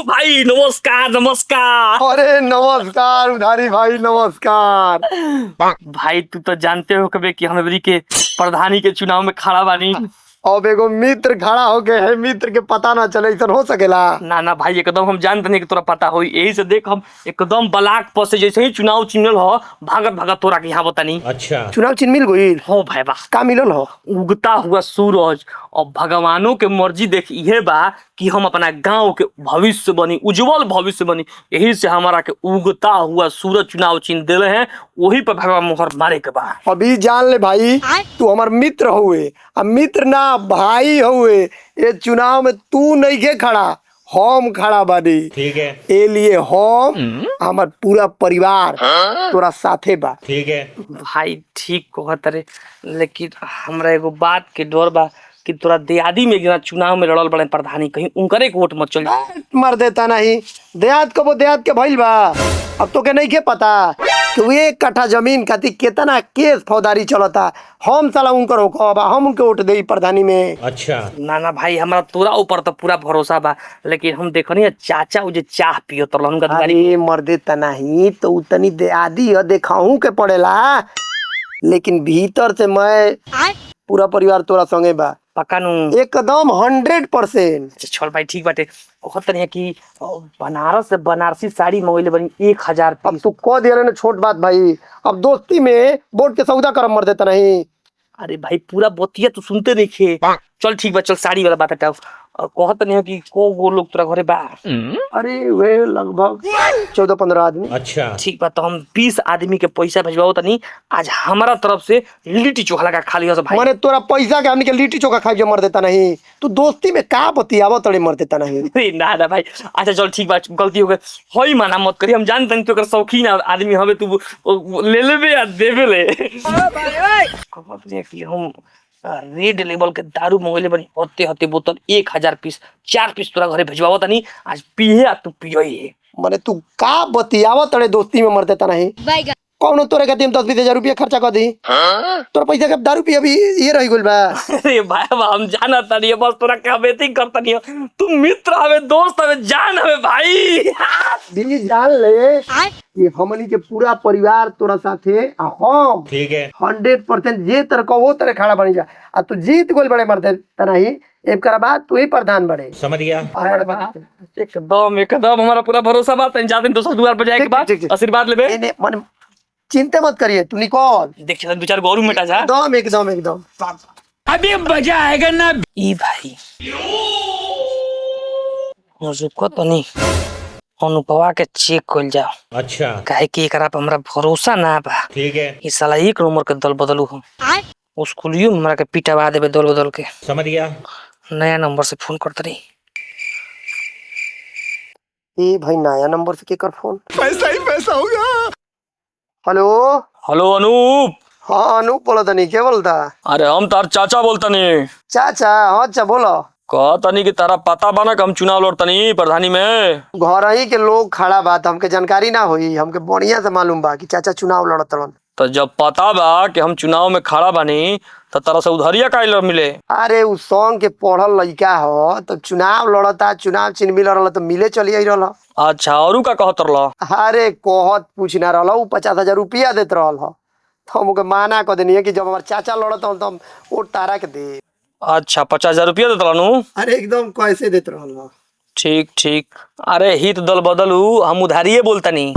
भाई नमस्कार नमस्कार। अरे नमस्कार उधारी भाई नमस्कार। भाई तू तो जानते हो कभी कि हम अबरी के प्रधानी के चुनाव में खड़ा बानी। अब एगो मित्र खड़ा हो गए है, मित्र के पता ना चले ऐसा हो सकेला? ना ना भाई एकदम हम जानते नहीं कि तोरा पता हो, यही से देख हम एकदम ब्लाक पर से जैसे ही चुनाव चिन्हल हो भागत भागत तोरा के यहाँ बतानी। अच्छा चुनाव चिन्ह मिल गई हो भाई बा का मिलल हो? उगता हुआ सूरज और भगवानों के मर्जी देख इहे बा कि हम अपना गांव के भविष्य बनी, उज्जवल भविष्य बनी। यही से हमारा के उगता हुआ सूरज चुनाव चिन्ह दिले हैं, वही पर भगवान मोहर मारे के बा। अभी जान ले भाई तू हमार मित्र हुए, अब मित्र ना भाई हुए। ये चुनाव में तू नहीं के खड़ा, हम खड़ा बानी। ठीक है ए लिए हम हमार पूरा परिवार तोरा साथे बा। ठीक है भाई ठीक कहत रे, लेकिन हमरा एगो बात के डर बा कि तोरा दियादी में गिरा चुनाव में लड़ल बड़े प्रधानी, कहीं उनकरे के वोट मत चल जाए। मर देता नहीं देहात को, वो देहात के भइल बा। अब तो के नहीं के पता कि वो 1 कट्ठा जमीन खातिर कितना केस फौजदारी चलता। हम साला उनकर होकर हम उनके वोट दे प्रधानी में। अच्छा ना ना भाई हमारा तोरा ऊपर तो पूरा भरोसा बा, लेकिन हम देखनी चाचा वो जे चाह पियो तो उनका अरे मर देता नहीं तो उतनी देहादी है देखाऊ के पड़ेला, लेकिन भीतर से मैं पूरा परिवार तोरा संगे बा। पक्का नु एकदम 100%। छोड़ भाई ठीक बाटे। कहत नहीं कि बनारस से बनारसी साड़ी मंगैले बनी 1000 अब तू कह दिया ना छोट बात भाई, अब दोस्ती में वोट के सौदा कर मर देता नहीं। अरे भाई पूरा बतिया तू सुनते नहीं खे। चल ठीक बा, चल साड़ी वाला बात हटाओ। कहत नहीं कि को गो लोग तोरा घरे बा? अरे वे लगभग 14-15 आदमी। अच्छा ठीक बा, तो हम 20 आदमी के पैसा भेजवाओ तनी। आज हमारा तरफ से लिट्टी चोखा लगा खा लियो भाई। माने तोरा पैसा के हमनी के लिट्टी चोखा खाई जो मर देता नहीं, तू दोस्ती में का बतियावो तड़े मर देता नहीं। अरे ना ना भाई, अच्छा चल ठीक बा, गलती हो गई होई, माना मत करी। हम जानते नहीं तो कर शौकीन आदमी हवे, तू ले लेबे या देबे ले। कहत नहीं कि हम रेड लेवल के दारू मंगैले बनी हते बोतल 1000 पीस, 4 पीस तोरा घरे भेजवाओ तनी। आज पिए तू पियो ही। माने तू का बतियावो तड़े दोस्ती में मर देता नहीं। कौन तोरे खातिर 10-20 हजार रुपया खर्चा कर दी, तोरा पैसा के दारू पी अभी ये रही गइल बा। अरे भाई हम जाना तनी, बस तोरा क्या बेटिंग करता नहीं। तू मित्र हवे, दोस्त हवे, जान हवे भाई। दिल्ली जान ले कि हमनी के पूरा परिवार तोरा साथे हम। ठीक है 100% जे तरह को वो तरह खड़ा बनी जा। आ तू जीत गोल बड़े मर देता नहीं, एक बाद तू ही प्रधान बड़े। समझ गया? एकदम एकदम हमारा पूरा भरोसा बात है। जाते दोस्तों द्वार पर जाए के बाद आशीर्वाद लेबे। मन चिंता मत करिए, तू निकल। देख चल 2-4 गौरू मिटा जा। एकदम एकदम एकदम अभी मजा आएगा ना। ई भाई रुको तो नहीं, अनुपवा के चेक कर जाओ। अच्छा काहे कि एकरा पे हमरा भरोसा ना बा। ठीक है ई साला 1 नंबर के दल बदलू हम स्कूलियो में हमरा के पिटवा देबे दल बदल के। समझ गया? नया नंबर से फोन करत रही। ए भाई नया नंबर से केकर फोन? पैसा ही पैसा होगा। हेलो हेलो अनूप। हाँ अनूप बोला तनी, क्या बोलता? अरे हम तार चाचा बोलता नहीं। चाचा हाँ अच्छा बोलो। कहता नहीं कि तारा पता बना कि हम चुनाव लड़तनी प्रधानी में। घर ही के लोग खड़ा बात हमके जानकारी ना हुई, हमके बढ़िया से मालूम बा कि चाचा चुनाव लड़तलन। तो जब पता बा कि हम चुनाव में खड़ा बानी तो तारा से उधरिया काहे मिले? अरे उ सॉन्ग के पढ़ल लड़का हो तो चुनाव लड़ता, चुनाव चिन्ह मिल रहा तो मिले चलिए रहा। अच्छा और का कहत रहा? अरे कहत पूछना रहा, उ 50,000 रुपया देत रहल हो तो हमके माना कर देनी है कि जब हमारे चाचा लड़ता तो हम वोट तारा के दे। अच्छा 50,000 रुपया देत रहनु? अरे एकदम कैसे देत रहल हो। ठीक ठीक। अरे हित दल बदलू, हम उधारिये बोलतनी।